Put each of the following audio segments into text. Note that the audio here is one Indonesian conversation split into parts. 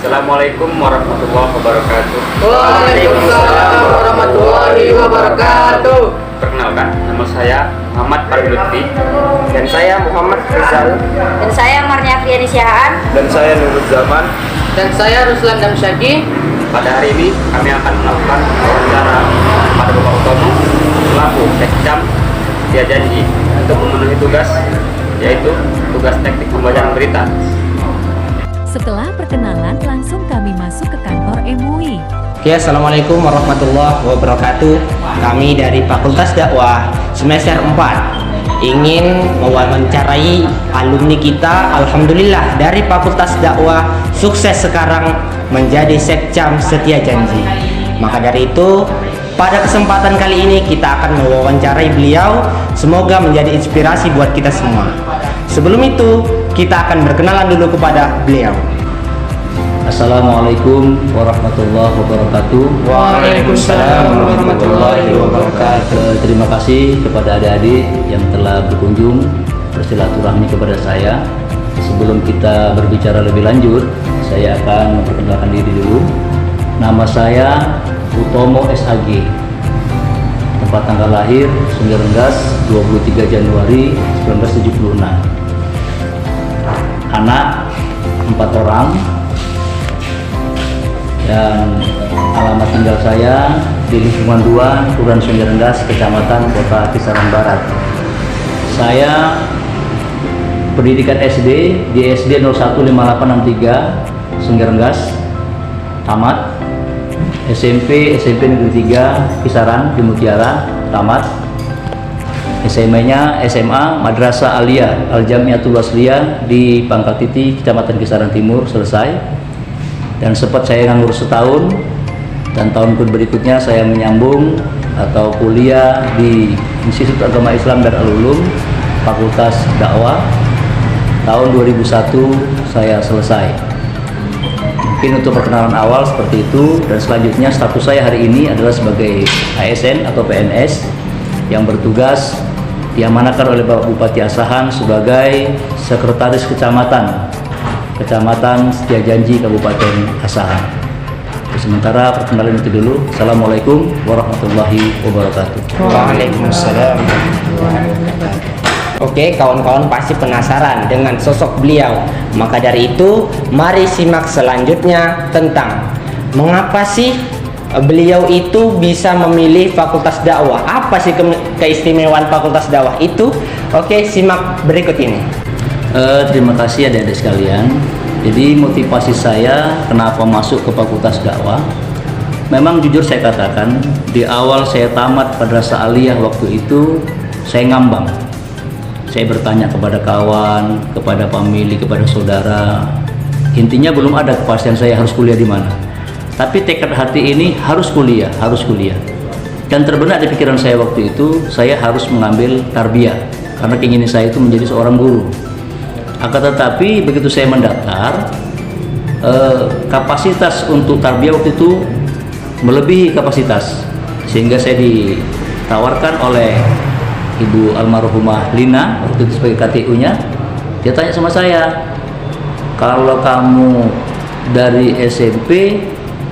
Assalamualaikum warahmatullahi wabarakatuh. Waalaikumsalam warahmatullahi wabarakatuh. Perkenalkan, nama saya Muhammad Fardi Lutfi. Dan saya Muhammad Rizal. Dan saya Marnia Friani Siahaan. Dan saya Nurul Zaman. Dan saya Ruslan Damsyaki. Pada hari ini kami akan melakukan wawancara pada Bapak Utomo selaku Sekcam Setia Janji untuk memenuhi tugas, yaitu tugas teknik pembacaan berita. Setelah perkenalan, langsung kami masuk ke kantor MUI. Oke, assalamualaikum warahmatullahi wabarakatuh. Kami dari Fakultas Dakwah semester 4 ingin mewawancarai alumni kita. Alhamdulillah dari Fakultas Dakwah sukses sekarang menjadi Sekcam Setia Janji. Maka dari itu, pada kesempatan kali ini kita akan mewawancarai beliau. Semoga menjadi inspirasi buat kita semua. Sebelum itu, kita akan berkenalan dulu kepada beliau. Assalamualaikum warahmatullahi wabarakatuh. Waalaikumsalam warahmatullahi wabarakatuh. Terima kasih kepada adik-adik yang telah berkunjung bersilaturahmi kepada saya. Sebelum kita berbicara lebih lanjut, saya akan memperkenalkan diri dulu. Nama saya Utomo SAG. Tempat tanggal lahir Sungai Rengas 23 Januari 1976. Anak 4 orang. Dan alamat tinggal saya di lingkungan 2 Kelurahan Sungai Rengas, Kecamatan Kota Kisaran Barat. Saya pendidikan SD di SD 015863 Sungai Rengas, tamat. SMP Negeri 3 Kisaran di Mutiara, tamat. SMA-nya SMA Madrasah Aliyah Al Jamiatul Wasliyah di Pangkal Titi, Kecamatan Kisaran Timur, selesai. Dan sempat saya nganggur setahun, dan tahun berikutnya saya menyambung atau kuliah di Institut Agama Islam Darul Ulum Fakultas Dakwah. Tahun 2001 saya selesai. Mungkin untuk perkenalan awal seperti itu, dan selanjutnya status saya hari ini adalah sebagai ASN atau PNS yang bertugas diamanahkan oleh Bapak Bupati Asahan sebagai Sekretaris Kecamatan Setia Janji Kabupaten Asahan. Sementara perkenalan itu dulu. Assalamualaikum warahmatullahi wabarakatuh. Waalaikumsalam. Oke, kawan-kawan pasti penasaran dengan sosok beliau. Maka dari itu, mari simak selanjutnya tentang mengapa sih beliau itu bisa memilih Fakultas Dakwah. Apa sih keistimewaan Fakultas Dakwah itu? Oke, simak berikut ini. Terima kasih adik-adik sekalian. Jadi motivasi saya kenapa masuk ke Fakultas Dakwah, memang jujur saya katakan, di awal saya tamat Madrasah Aliyah waktu itu saya ngambang. Saya bertanya kepada kawan, kepada famili, kepada saudara. Intinya belum ada kepastian saya harus kuliah di mana. Tapi tekad hati ini harus kuliah. Dan terbenak di pikiran saya waktu itu, saya harus mengambil tarbiyah karena keinginan saya itu menjadi seorang guru. Akan tetapi begitu saya mendaftar, kapasitas untuk tarbiyah waktu itu melebihi kapasitas, sehingga saya ditawarkan oleh Ibu almarhumah Lina waktu itu sebagai KTU-nya. Dia tanya sama saya, kalau kamu dari SMP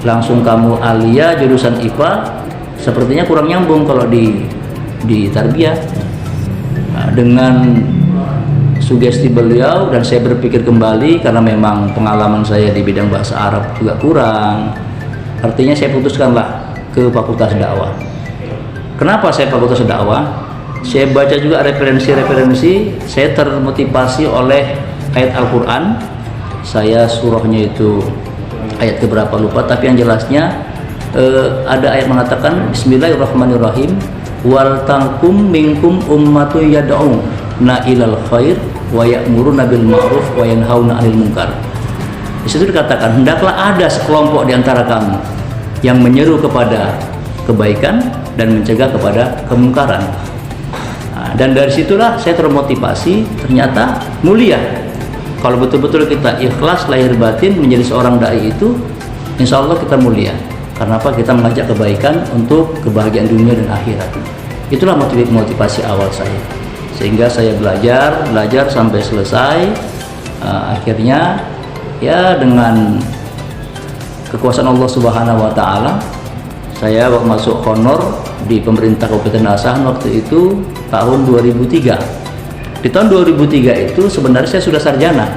langsung kamu Aliyah jurusan IPA, sepertinya kurang nyambung kalau di tarbiyah. Nah, dengan sugesti beliau dan saya berpikir kembali, karena memang pengalaman saya di bidang bahasa Arab juga kurang, artinya saya putuskanlah ke Fakultas Dakwah. Kenapa saya Fakultas Dakwah? Saya baca juga referensi, saya termotivasi oleh ayat Al-Quran. Saya surahnya itu ayat keberapa lupa, tapi yang jelasnya ada ayat mengatakan Bismillahirrahmanirrahim, wal takum minkum ummatu yad'una ilal khair wa ya'muruna bil ma'ruf wa yanhauna 'anil munkar. Di situ dikatakan, hendaklah ada sekelompok di antara kamu yang menyeru kepada kebaikan dan mencegah kepada kemungkaran. Nah, dan dari situlah saya termotivasi, ternyata mulia. Kalau betul-betul kita ikhlas lahir batin menjadi seorang dai itu, insya Allah kita mulia. Karena apa? Kita mengajak kebaikan untuk kebahagiaan dunia dan akhirat. Itulah motivasi awal saya. Sehingga saya belajar sampai selesai. Akhirnya ya dengan kekuasaan Allah Subhanahu wa taala, saya masuk honor di pemerintah Kabupaten Asahan waktu itu tahun 2003. Di tahun 2003 itu sebenarnya saya sudah sarjana,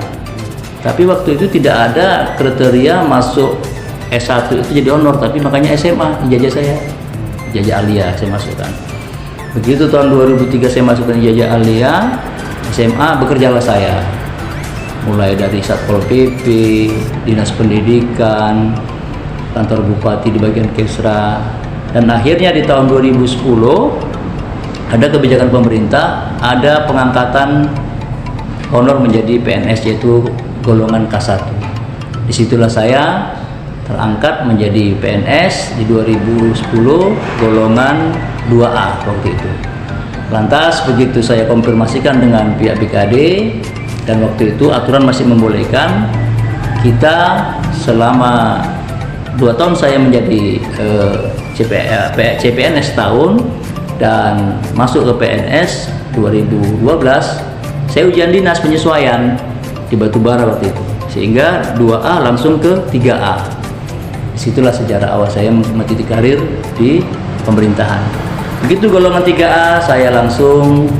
tapi waktu itu tidak ada kriteria masuk S1 itu jadi honor, tapi makanya SMA ijazah saya, ijazah aliyah saya masukkan. Begitu tahun 2003 saya masukkan ijazah aliyah SMA, bekerjalah saya mulai dari Satpol PP, Dinas Pendidikan, kantor bupati di bagian Kesra, dan akhirnya di tahun 2010 ada kebijakan pemerintah, ada pengangkatan honor menjadi PNS, yaitu golongan K1. Disitulah saya terangkat menjadi PNS di 2010 golongan 2A waktu itu. Lantas begitu saya konfirmasikan dengan pihak BKD, dan waktu itu aturan masih membolehkan kita selama 2 tahun saya menjadi CPNS tahun dan masuk ke PNS 2012, saya ujian dinas penyesuaian di Batubara waktu itu, sehingga 2A langsung ke 3A. Disitulah sejarah awal saya meniti karir di pemerintahan. Begitu golongan 3A, saya langsung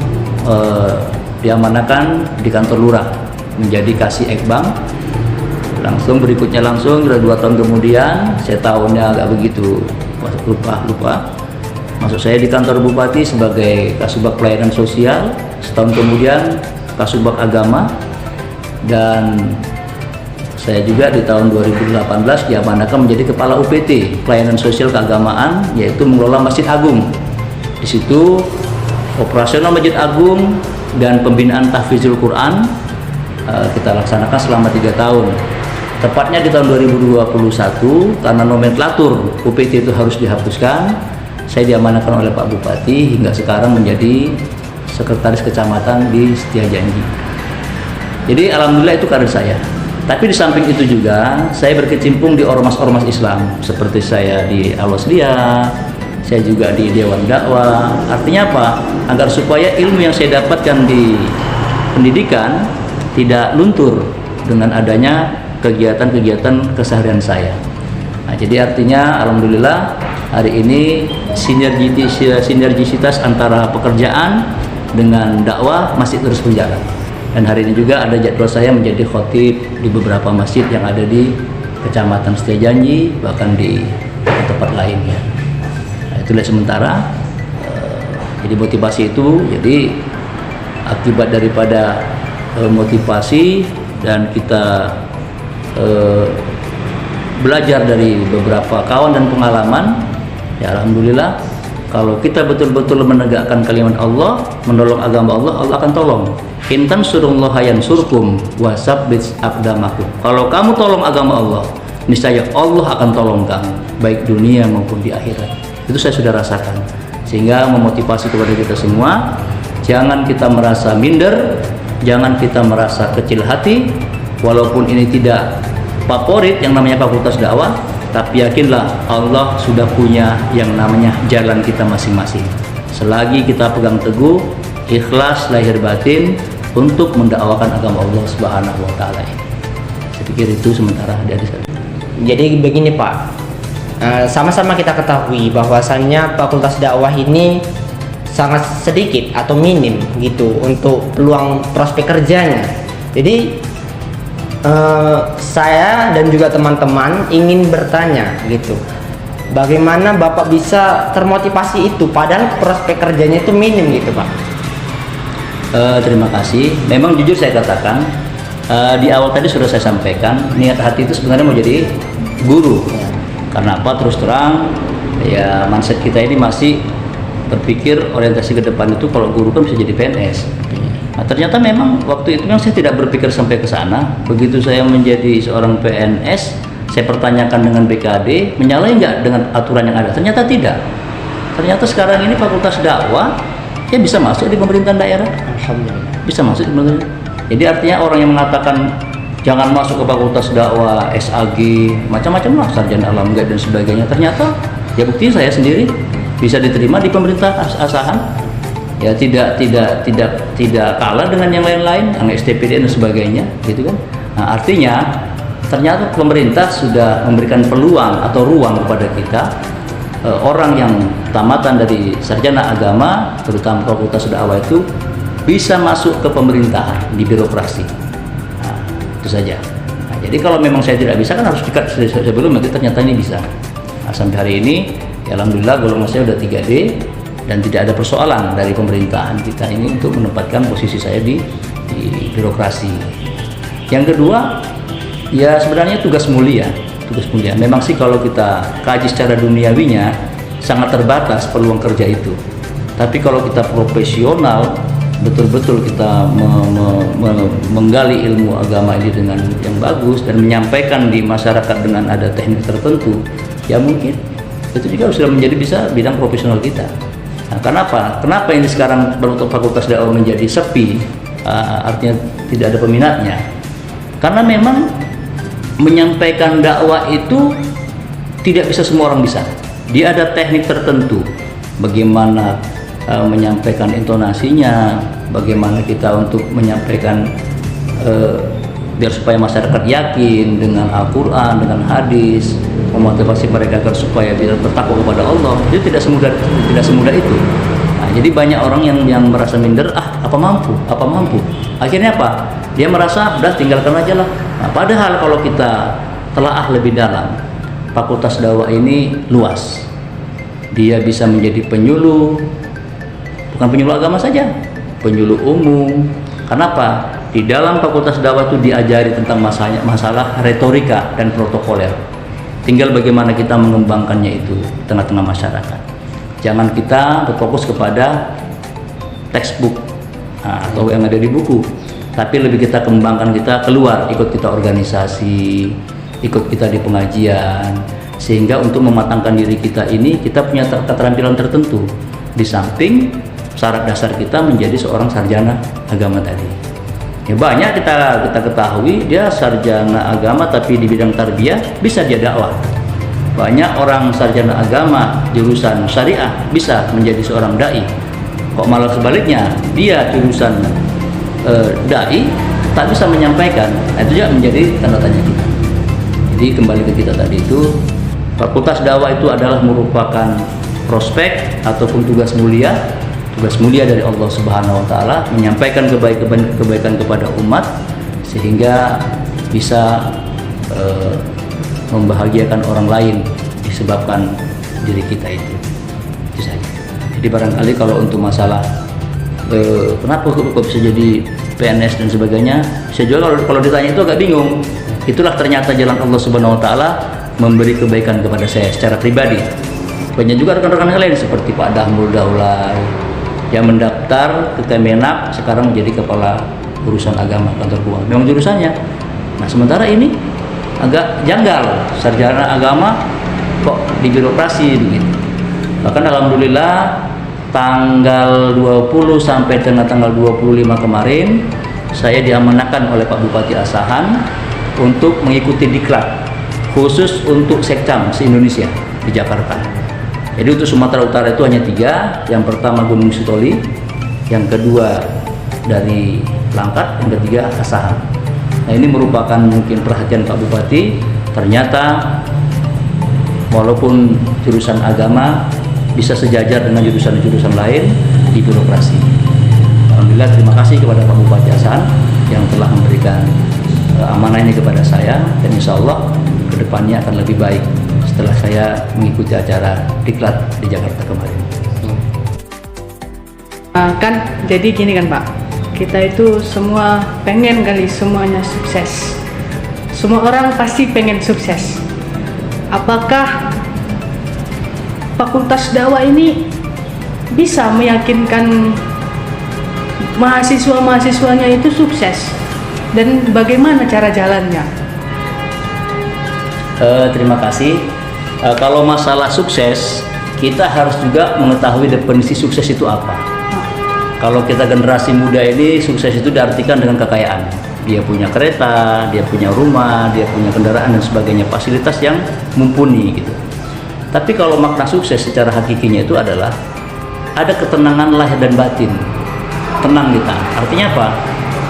diamanakan di kantor lurah menjadi kasih ekbang. Langsung berikutnya langsung 2 tahun kemudian, saya tahunnya agak begitu lupa. Masuk saya di kantor bupati sebagai kasubag pelayanan sosial. Setahun kemudian kasubag agama, dan saya juga di tahun 2018 diamanakan menjadi kepala UPT pelayanan sosial keagamaan, yaitu mengelola Masjid Agung. Di situ operasional Masjid Agung dan pembinaan tahfizul Quran kita laksanakan selama 3 tahun. Tepatnya di tahun 2021, karena nomenklatur UPT itu harus dihapuskan, saya diamanahkan oleh Pak Bupati hingga sekarang menjadi sekretaris kecamatan di Setiajanji. Jadi alhamdulillah itu karir saya. Tapi di samping itu juga saya berkecimpung di ormas-ormas Islam, seperti saya di Al-Wasliyah, saya juga di Dewan Dakwah. Artinya apa? Agar supaya ilmu yang saya dapatkan di pendidikan tidak luntur dengan adanya kegiatan-kegiatan keseharian saya. Nah, jadi artinya alhamdulillah hari ini sinergisitas antara pekerjaan dengan dakwah masih terus berjalan. Dan hari ini juga ada jadwal saya menjadi khotib di beberapa masjid yang ada di Kecamatan Setiajanji, bahkan di tempat lain ya. Nah, itulah sementara. Jadi motivasi itu, jadi akibat daripada motivasi dan kita belajar dari beberapa kawan dan pengalaman, ya alhamdulillah kalau kita betul-betul menegakkan kalimat Allah, menolong agama Allah, Allah akan tolong. Intan surullaha yansurkum wasabbit aqdamakum. Kalau kamu tolong agama Allah, niscaya Allah akan tolong kamu baik dunia maupun di akhirat. Itu saya sudah rasakan, sehingga memotivasi kepada kita semua, jangan kita merasa minder, jangan kita merasa kecil hati. Walaupun ini tidak favorit yang namanya fakultas dakwah, tapi yakinlah Allah sudah punya yang namanya jalan kita masing-masing. Selagi kita pegang teguh, ikhlas lahir batin untuk mendakwakan agama Allah Subhanahu wa taala ini. Saya pikir itu sementara dari saya. Jadi begini Pak, sama-sama kita ketahui bahwasannya fakultas dakwah ini sangat sedikit atau minim gitu untuk peluang prospek kerjanya. Jadi saya dan juga teman-teman ingin bertanya gitu, bagaimana Bapak bisa termotivasi itu padahal prospek kerjanya itu minim gitu Pak? Terima kasih. Memang jujur saya katakan, di awal tadi sudah saya sampaikan, niat hati itu sebenarnya mau jadi guru. Karena apa? Terus terang ya, mindset kita ini masih berpikir orientasi ke depan itu kalau guru kan bisa jadi PNS. Nah, ternyata memang waktu itu memang saya tidak berpikir sampai ke sana. Begitu saya menjadi seorang PNS, saya pertanyakan dengan BKD, menyalahi nggak dengan aturan yang ada? Ternyata tidak. Ternyata sekarang ini fakultas dakwah ya bisa masuk di pemerintahan daerah. Alhamdulillah. Bisa masuk di pemerintahan. Jadi artinya orang yang mengatakan jangan masuk ke fakultas dakwah, SAG, macam-macam lah, sarjana alam gaib dan sebagainya. Ternyata ya bukti saya sendiri bisa diterima di pemerintah Asahan. Ya tidak kalah dengan yang lain-lain, STPD dan sebagainya, gitu kan. Nah, artinya ternyata pemerintah sudah memberikan peluang atau ruang kepada kita, orang yang tamatan dari sarjana agama, terutama fakultas dakwah itu bisa masuk ke pemerintahan di birokrasi. Nah, itu saja. Nah, jadi kalau memang saya tidak bisa kan harus dekat sebelum nanti ternyata ini bisa. Nah, sampai hari ini ya alhamdulillah golongan saya udah 3D dan tidak ada persoalan dari pemerintahan kita ini untuk menempatkan posisi saya di birokrasi. Yang kedua, ya sebenarnya tugas mulia. Memang sih kalau kita kaji secara duniawinya sangat terbatas peluang kerja itu. Tapi kalau kita profesional, betul-betul kita menggali ilmu agama ini dengan yang bagus dan menyampaikan di masyarakat dengan ada teknik tertentu, ya mungkin itu juga sudah menjadi bisa bidang profesional kita. Nah, kenapa ini sekarang fakultas dakwah menjadi sepi, artinya tidak ada peminatnya? Karena memang menyampaikan dakwah itu tidak bisa semua orang bisa. Dia ada teknik tertentu, bagaimana menyampaikan intonasinya, bagaimana kita untuk menyampaikan biar supaya masyarakat yakin dengan Al-Quran, dengan hadis, memotivasi mereka agar supaya bisa bertakwa kepada Allah. Itu tidak semudah itu. Nah, jadi banyak orang yang merasa minder, apa mampu. Akhirnya apa? Dia merasa udah tinggalkan aja lah. Nah, padahal kalau kita telaah lebih dalam, fakultas dakwah ini luas. Dia bisa menjadi penyuluh, bukan penyuluh agama saja, penyuluh umum. Kenapa? Di dalam fakultas dakwah itu diajari tentang masalah retorika dan protokoler. Tinggal bagaimana kita mengembangkannya itu di tengah-tengah masyarakat. Jangan kita berfokus kepada textbook atau yang ada di buku, tapi lebih kita kembangkan, kita keluar, ikut kita organisasi, ikut kita di pengajian, sehingga untuk mematangkan diri kita ini kita punya keterampilan tertentu di samping syarat dasar kita menjadi seorang sarjana agama tadi. Ya banyak kita ketahui dia sarjana agama tapi di bidang tarbiyah bisa dia dakwah. Banyak orang sarjana agama jurusan syariah bisa menjadi seorang dai. Kok malah sebaliknya dia jurusan dai tak bisa menyampaikan. Nah, itu juga menjadi tanda tanya kita. Jadi kembali ke kita tadi itu, fakultas dakwah itu adalah merupakan prospek ataupun tugas mulia dari Allah Subhanahu wa taala, menyampaikan kebaikan kepada umat sehingga bisa membahagiakan orang lain disebabkan diri kita itu. Itu saja. Jadi barangkali kalau untuk masalah kenapa kok bisa jadi PNS dan sebagainya, saya juga kalau ditanya itu agak bingung. Itulah ternyata jalan Allah Subhanahu wa taala memberi kebaikan kepada saya secara pribadi. Banyak juga rekan-rekan yang lain seperti Pak Dahmul Daulay yang mendaftar ke Kemenak, sekarang menjadi kepala urusan agama kantor keuangan. Memang jurusannya. Nah, sementara ini agak janggal, sarjana agama kok di birokrasi begitu. Bahkan alhamdulillah tanggal 20 sampai dengan tanggal 25 kemarin saya diamanahkan oleh Pak Bupati Asahan untuk mengikuti diklat khusus untuk Sekcam se-Indonesia di Jakarta. Jadi untuk Sumatera Utara itu hanya 3. Yang pertama Gunung Sitoli, yang kedua dari Langkat, yang ketiga Asahan. Nah, ini merupakan mungkin perhatian Pak Bupati. Ternyata walaupun jurusan agama bisa sejajar dengan jurusan-jurusan lain di birokrasi. Alhamdulillah, terima kasih kepada Pak Bupati Asahan yang telah memberikan amanah ini kepada saya, dan insya Allah kedepannya akan lebih baik setelah saya mengikuti acara diklat di Jakarta kemarin. Kan jadi gini kan Pak, kita itu semua pengen kali semuanya sukses. Semua orang pasti pengen sukses. Apakah fakultas dakwah ini bisa meyakinkan mahasiswa-mahasiswanya itu sukses? Dan bagaimana cara jalannya? Terima kasih. Kalau masalah sukses, kita harus juga mengetahui definisi sukses itu apa. Kalau kita generasi muda ini, sukses itu diartikan dengan kekayaan. Dia punya kereta, dia punya rumah, dia punya kendaraan dan sebagainya, fasilitas yang mumpuni gitu. Tapi kalau makna sukses secara hakikinya itu adalah ada ketenangan lahir dan batin. Tenang kita. Artinya apa?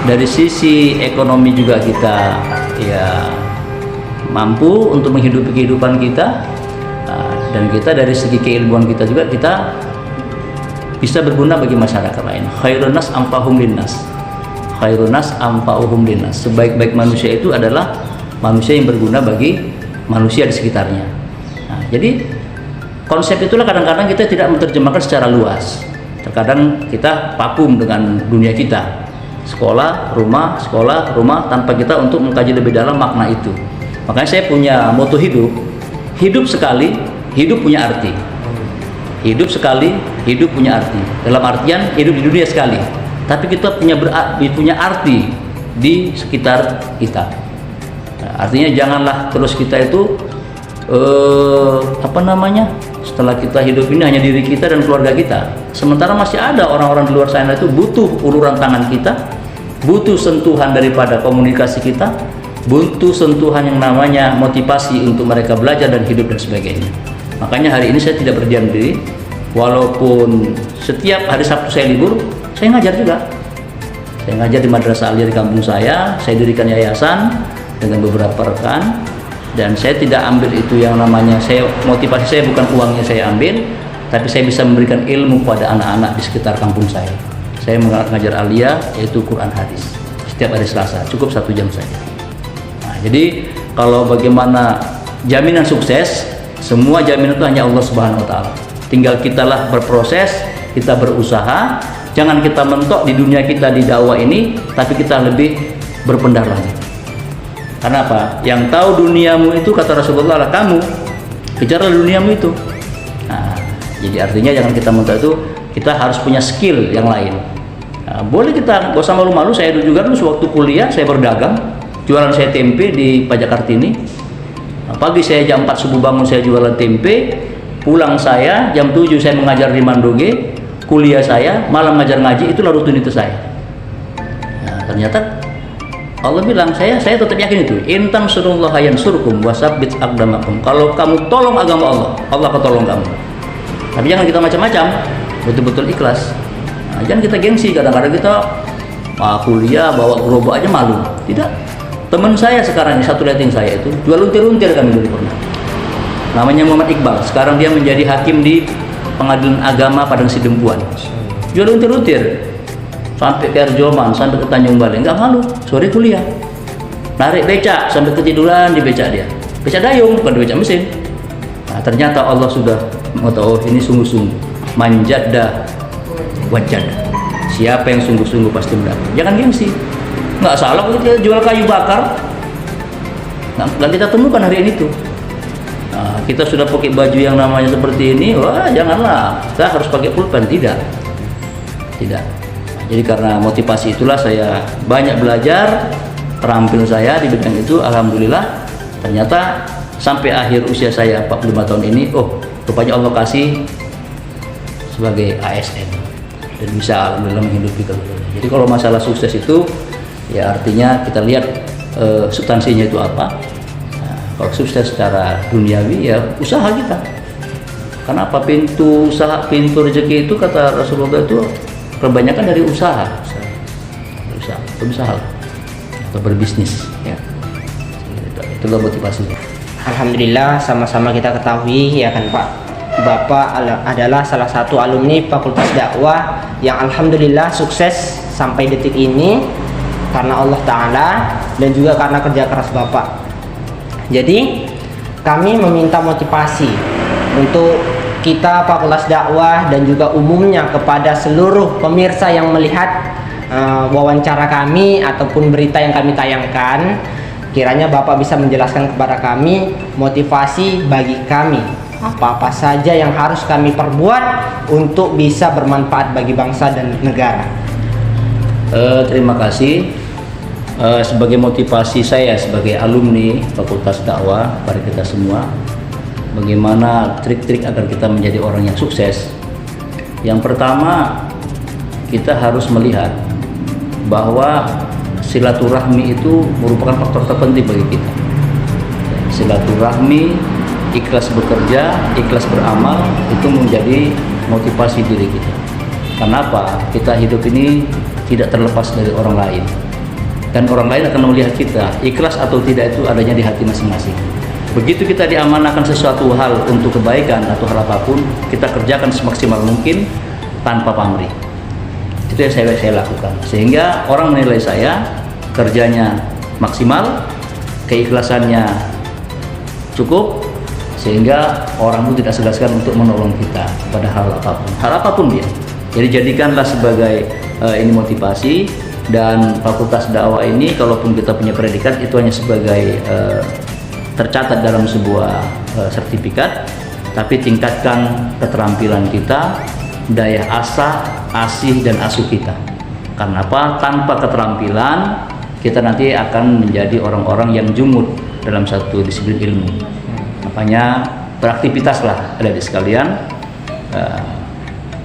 Dari sisi ekonomi juga kita ya mampu untuk menghidupi kehidupan kita, dan kita dari segi keilmuan kita juga kita bisa berguna bagi masyarakat lain. Khairun nas anfa'uhum linnas. Khairun nas anfa'uhum linnas. Sebaik-baik manusia itu adalah manusia yang berguna bagi manusia di sekitarnya. Nah, jadi konsep itulah kadang-kadang kita tidak menerjemahkan secara luas. Terkadang kita vakum dengan dunia kita. Sekolah, rumah, tanpa kita untuk mengkaji lebih dalam makna itu. Makanya saya punya moto hidup. Hidup sekali, hidup punya arti. Hidup sekali, hidup punya arti. Dalam artian hidup di dunia sekali, tapi kita punya arti di sekitar kita. Nah, artinya janganlah terus kita itu setelah kita hidup ini hanya diri kita dan keluarga kita, sementara masih ada orang-orang di luar sana itu butuh uluran tangan kita, butuh sentuhan daripada komunikasi kita, butuh sentuhan yang namanya motivasi untuk mereka belajar dan hidup dan sebagainya. Makanya hari ini saya tidak berdiam diri, walaupun setiap hari Sabtu saya libur, saya ngajar juga. Saya ngajar di Madrasah Aliyah di kampung saya dirikan yayasan dengan beberapa rekan. Dan saya tidak ambil itu yang namanya, motivasi saya bukan uangnya saya ambil, tapi saya bisa memberikan ilmu kepada anak-anak di sekitar kampung saya. Saya mengajar aliyah, yaitu Quran hadis, setiap hari Selasa, cukup 1 jam saja. Nah, jadi kalau bagaimana jaminan sukses, semua jaminan itu hanya Allah Subhanahu Wa Taala. Tinggal kitalah berproses, kita berusaha, jangan kita mentok di dunia kita di dakwah ini, tapi kita lebih berpendar lagi. Karena apa? Yang tahu duniamu itu, kata Rasulullah, lah kamu. Kejarlah duniamu itu. Nah, jadi artinya jangan kita mentok itu, kita harus punya skill yang lain. Nah, boleh kita, gak usah malu-malu. Saya juga dulu sewaktu kuliah saya berdagang, jualan saya tempe di Pajak Kartini. Nah, pagi saya jam 4 subuh bangun saya jualan tempe, pulang saya jam 7 saya mengajar di Mandoge, kuliah saya malam ngajar ngaji, itulah rutinitas saya. Nah, ternyata Allah bilang, saya tetap yakin itu. Intam surullaha yansurkum wasabbit aqdamakum. Kalau kamu tolong agama Allah, Allah akan tolong kamu. Tapi jangan kita macam-macam, betul-betul ikhlas. Nah, jangan kita gengsi, kadang-kadang kita kuliah bawa gerobak aja malu. Tidak. Teman saya sekarang ini, satu letting saya itu jual untir-untir kami dulu pernah. Namanya Muhammad Iqbal. Sekarang dia menjadi hakim di Pengadilan Agama Padang Sidempuan. Jual untir-untir. Sampai ke Arjoman, sampai ke Tanjung Balai, nggak malu, sore kuliah. Narik becak, sampai ketiduran di becak dia. Becak dayung, bukan becak mesin. Nah, ternyata Allah sudah mau tahu, ini sungguh-sungguh. Manjada wajada. Siapa yang sungguh-sungguh pasti mendapat. Jangan gengsi. Nggak salah kalau kita jual kayu bakar. Nah, kita temukan hari ini tuh. Nah, kita sudah pakai baju yang namanya seperti ini, wah janganlah. Kita harus pakai pulpen, tidak. Jadi karena motivasi itulah saya banyak belajar, terampil saya di bidang itu, alhamdulillah. Ternyata sampai akhir usia saya 45 tahun ini, rupanya Allah kasih sebagai ASN dan bisa alhamdulillah menghidupi keluarga. Jadi kalau masalah sukses itu, ya artinya kita lihat substansinya itu apa. Nah, kalau sukses secara duniawi ya usaha kita. Kenapa pintu usaha, pintu rezeki itu kata Rasulullah itu kebanyakan dari usaha atau berbisnis, ya. Itulah motivasinya. Alhamdulillah, sama-sama kita ketahui ya kan Pak, Bapak adalah salah satu alumni Fakultas Dakwah yang alhamdulillah sukses sampai detik ini karena Allah Ta'ala dan juga karena kerja keras Bapak. Jadi kami meminta motivasi untuk kita Fakultas Dakwah dan juga umumnya kepada seluruh pemirsa yang melihat wawancara kami ataupun berita yang kami tayangkan, kiranya Bapak bisa menjelaskan kepada kami motivasi bagi kami, apa-apa saja yang harus kami perbuat untuk bisa bermanfaat bagi bangsa dan negara. Terima kasih. Sebagai motivasi saya sebagai alumni Fakultas Dakwah pada kita semua, bagaimana trik-trik agar kita menjadi orang yang sukses. Yang pertama, kita harus melihat bahwa silaturahmi itu merupakan faktor terpenting bagi kita. Silaturahmi, ikhlas bekerja, ikhlas beramal, itu menjadi motivasi diri kita. Kenapa? Kita hidup ini tidak terlepas dari orang lain. dan orang lain akan melihat kita. Ikhlas atau tidak itu adanya di hati masing-masing. Begitu kita diamanahkan sesuatu hal untuk kebaikan atau hal apapun, kita kerjakan semaksimal mungkin tanpa pamrih. Itu yang saya lakukan, sehingga orang menilai saya kerjanya maksimal, keikhlasannya cukup, sehingga orang itu tidak segan-segan untuk menolong kita pada hal apapun dia. Jadi jadikanlah sebagai ini motivasi. Dan fakultas dakwah ini, kalaupun kita punya predikat, itu hanya sebagai tercatat dalam sebuah sertifikat, tapi tingkatkan keterampilan kita, daya asah, asih dan asuh kita. Karena apa? Tanpa keterampilan kita nanti akan menjadi orang-orang yang jumud dalam satu disiplin ilmu. Makanya beraktivitaslah adik-adik sekalian,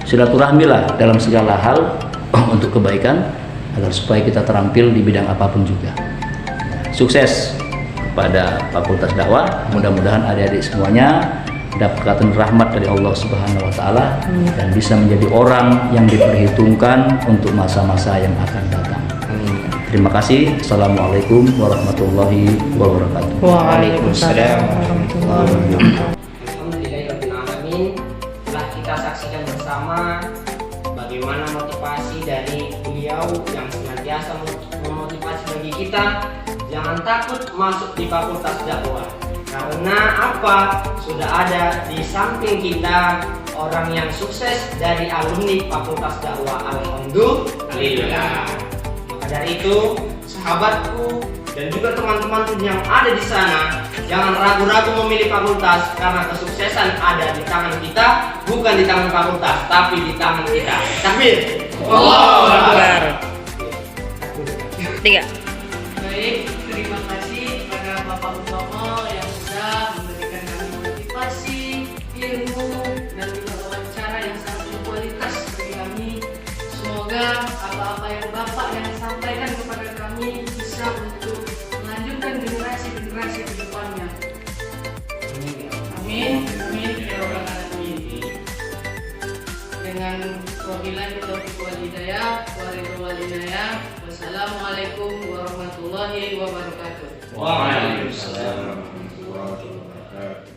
silaturahmilah dalam segala hal untuk kebaikan, agar supaya kita terampil di bidang apapun juga. Sukses kepada Fakultas Dakwah. Mudah-mudahan adik-adik semuanya dapatkan rahmat dari Allah Subhanahu wa taala dan bisa menjadi orang yang diperhitungkan untuk masa-masa yang akan datang. Terima kasih. Assalamualaikum warahmatullahi wabarakatuh. Waalaikumsalam warahmatullahi wabarakatuh. Alhamdulillahirrahmanirrahim. Telah kita saksikan bersama bagaimana motivasi dari beliau yang senantiasa memotivasi bagi kita. Jangan takut masuk di Fakultas Dakwah. Karena apa? Sudah ada di samping kita orang yang sukses dari alumni Fakultas Dakwah. Alhamdulillah. Maka dari itu, sahabatku dan juga teman-teman yang ada di sana, jangan ragu-ragu memilih fakultas, karena kesuksesan ada di tangan kita, bukan di tangan fakultas, tapi di tangan kita. Takbir. Allahu Akbar. 3. Baik, terima kasih pada Bapak Utomo yang sudah memberikan kami motivasi, ilmu, dan juga wawancara yang sangat berkualitas bagi kami. Semoga apa-apa yang Bapak yang sampaikan kepada kami bisa untuk melanjutkan generasi-generasi ke depannya. Amin. Amin. Ya Rabbal Alamin. Dengan wabillahi taufiq wal hidayah, wassalamualaikum warahmatullahi wabarakatuh. Waalaikumsalam warahmatullahi wabarakatuh.